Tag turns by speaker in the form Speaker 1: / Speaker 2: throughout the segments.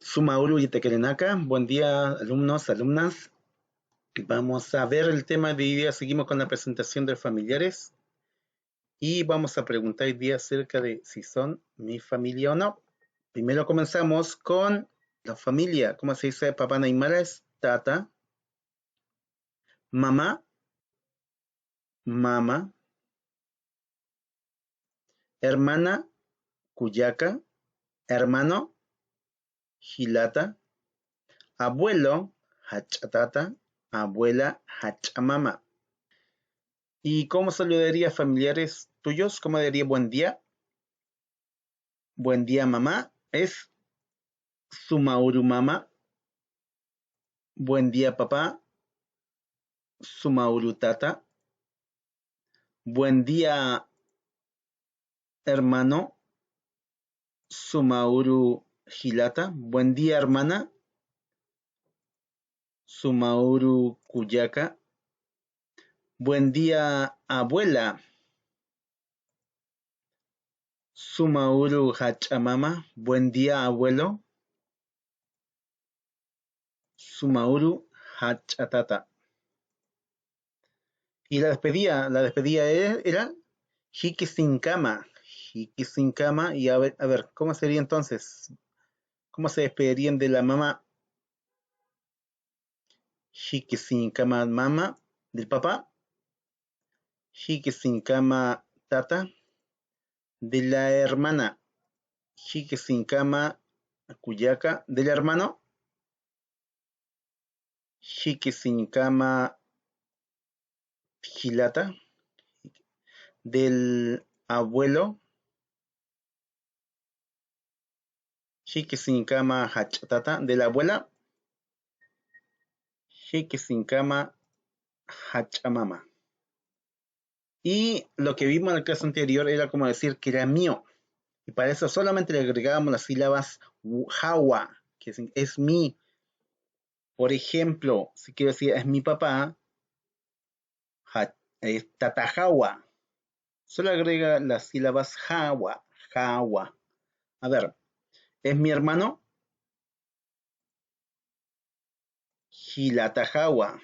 Speaker 1: Sumauru Ytequerenaca, buen día alumnos, alumnas. Vamos a ver el tema de hoy día, seguimos con la presentación de familiares y vamos a preguntar hoy día acerca de si son mi familia o no. Primero comenzamos con la familia, ¿cómo se dice? Papá Naimara es tata, mamá, mama, hermana, cuyaca, hermano, gilata, abuelo, hachatata, abuela, hachamama. ¿Y cómo saludaría a familiares tuyos? ¿Cómo diría buen día? Buen día, mamá. Es Sumauru mama. Buen día, papá. Sumauru tata. Buen día, hermano. Sumauru hilata. Buen día, hermana. Sumauru kuyaka. Buen día, abuela. Sumauru hachamama. Buen día, abuelo. Sumauru hachatata. Y la despedida era Hiki sin cama. Hiki sin cama. Y a ver, ¿cómo sería entonces? ¿Cómo se despedirían de la mamá? Hiki sin cama mama. Del papá. Hiki sin cama tata. De la hermana. Hiki sin cama cuyaca. Del hermano. Hiki sin cama gilata. Del abuelo. Hiki sin cama hachatata. De la abuela. Hiki sin cama hachamama. Y lo que vimos en el caso anterior era como decir que era mío. Y para eso solamente le agregábamos las sílabas hawa, que es mi. Por ejemplo, si quiero decir es mi papá, es tatahawa. Solo agrega las sílabas hawa, hawa. A ver, es mi hermano, hilatahawa.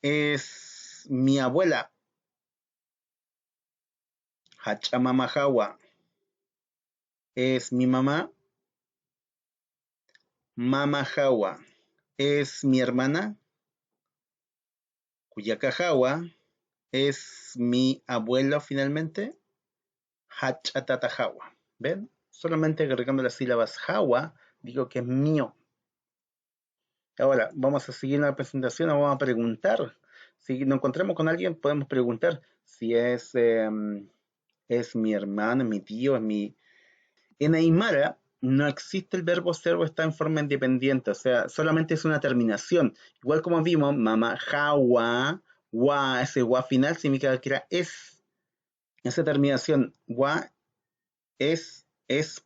Speaker 1: Es mi abuela, hachamamahawa. Es mi mamá, mamahawa. Es mi hermana, cuyakahawa. Es mi abuelo finalmente, hachatatahawa. ¿Ven? Solamente agregando las sílabas hawa, digo que es mío. Ahora, vamos a seguir la presentación, vamos a preguntar. Si nos encontramos con alguien, podemos preguntar si es mi hermano, mi tío, es mi. En Aymara no existe el verbo ser o está en forma independiente, o sea, solamente es una terminación. Igual como vimos, mamá, jawa, wa, ese wa final significa que era es. Esa terminación, wa, es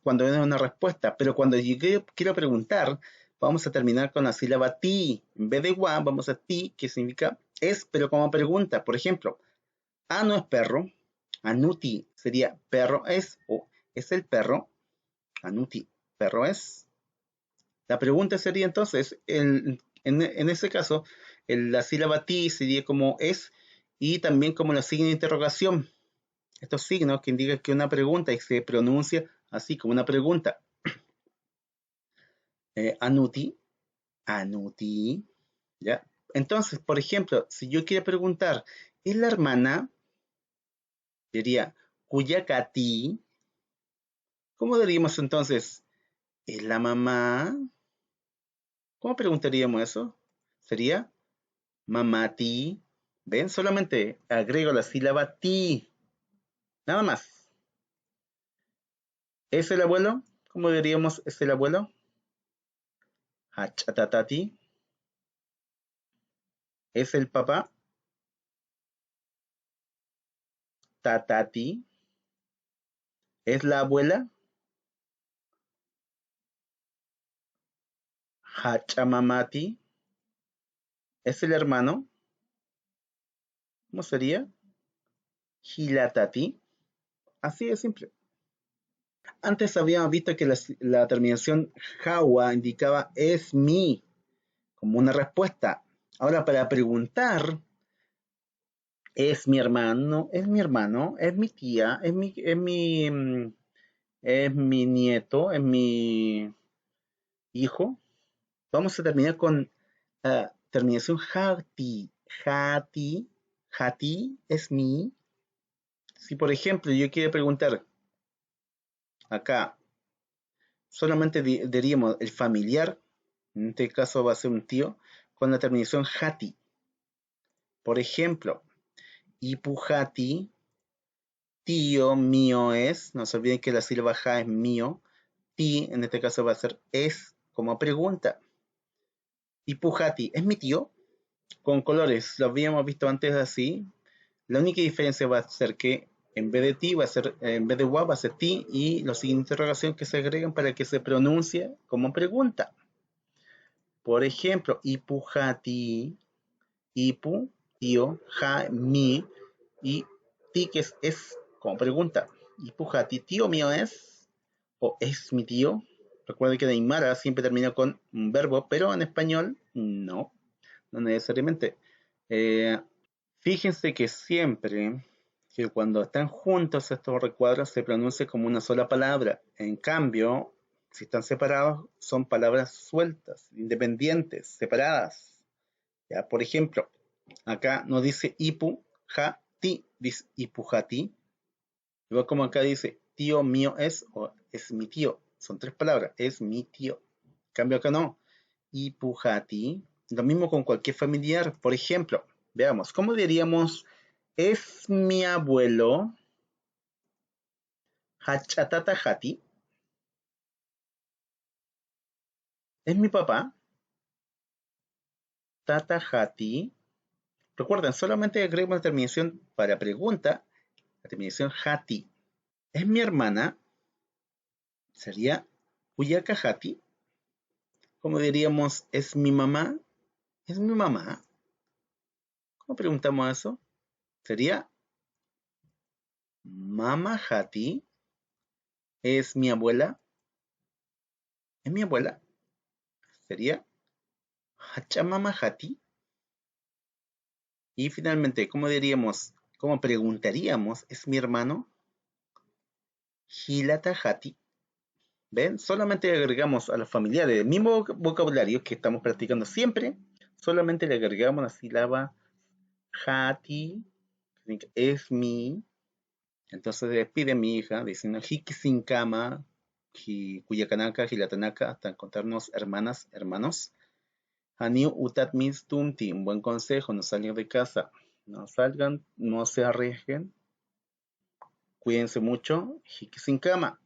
Speaker 1: cuando viene una respuesta, pero cuando yo quiero preguntar, vamos a terminar con la sílaba ti. En vez de wa, vamos a ti, que significa es, pero como pregunta. Por ejemplo, a no es perro, anuti sería perro es, o es el perro, anuti, perro es. La pregunta sería entonces, en ese caso, la sílaba ti sería como es, y también como la signo de interrogación. Estos signos que indican que una pregunta y se pronuncia así como una pregunta. Anuti, Anuti, ¿ya? Entonces, por ejemplo, si yo quiero preguntar, ¿es la hermana? Diría, Kuyakati. ¿Cómo diríamos entonces? ¿Es la mamá? ¿Cómo preguntaríamos eso? Sería, mamati. ¿Ven? Solamente agrego la sílaba ti. Nada más. ¿Es el abuelo? ¿Cómo diríamos es el abuelo? Hachatatati. ¿Es el papá? Tatati. ¿Es la abuela? Hachamamati. ¿Es el hermano? ¿Cómo sería? Hilatati. Así de simple. Antes habíamos visto que la terminación jawa indicaba es mi, como una respuesta. Ahora para preguntar, es mi hermano, es mi tía, es mi nieto, es mi hijo. Vamos a terminar con terminación jati. Jati, jati es mi. Si por ejemplo yo quiero preguntar acá, solamente diríamos el familiar, en este caso va a ser un tío, con la terminación jati. Por ejemplo, ipujati, tío mío es, no se olviden que la sílaba ja es mío, ti en este caso va a ser es como pregunta. Ipujati, ¿es mi tío? Con colores, lo habíamos visto antes así. La única diferencia va a ser que en vez de ti va a ser, en vez de wa va a ser ti y los signos de interrogación que se agregan para que se pronuncie como pregunta. Por ejemplo, ipujati, ipu, tío, ja, mi, y ti que es como pregunta. Ipujati, tío mío es, o es mi tío. Recuerden que en Aymara siempre termina con un verbo, pero en español no, no necesariamente. Eh, Fíjense que siempre que cuando están juntos estos recuadros se pronuncia como una sola palabra. En cambio, si están separados, son palabras sueltas, independientes, separadas. Ya, por ejemplo, acá no dice ipu, ja, ti, dice ipu, ja, ti. Igual como acá dice tío mío es o es mi tío. Son tres palabras, es mi tío. En cambio acá no. Ipu, ja, ti. Lo mismo con cualquier familiar. Por ejemplo, veamos, ¿cómo diríamos es mi abuelo? Hachatata jati. ¿Es mi papá? Tata jati. Recuerden, solamente agregamos la terminación para pregunta, la terminación jati. ¿Es mi hermana? Sería Uyaka jati. ¿Cómo diríamos es mi mamá? ¿Es mi mamá? ¿Cómo preguntamos eso? Sería Mama jati. ¿Es mi abuela? ¿Es mi abuela? Sería Hachamama jati. Y finalmente, ¿cómo diríamos? ¿Cómo preguntaríamos? ¿Es mi hermano? Hilata jati. ¿Ven? Solamente agregamos a los familiares el mismo vocabulario que estamos practicando siempre. Solamente le agregamos la sílaba jati. Es mi. Entonces despide mi hija diciendo Hiki sin cama, Kuyakanaka, Hilatanaka, hasta encontrarnos hermanas, hermanos. Haniu utat mis tumti, un buen consejo, no salgan de casa. No salgan, no se arriesguen. Cuídense mucho. Hiki sin cama.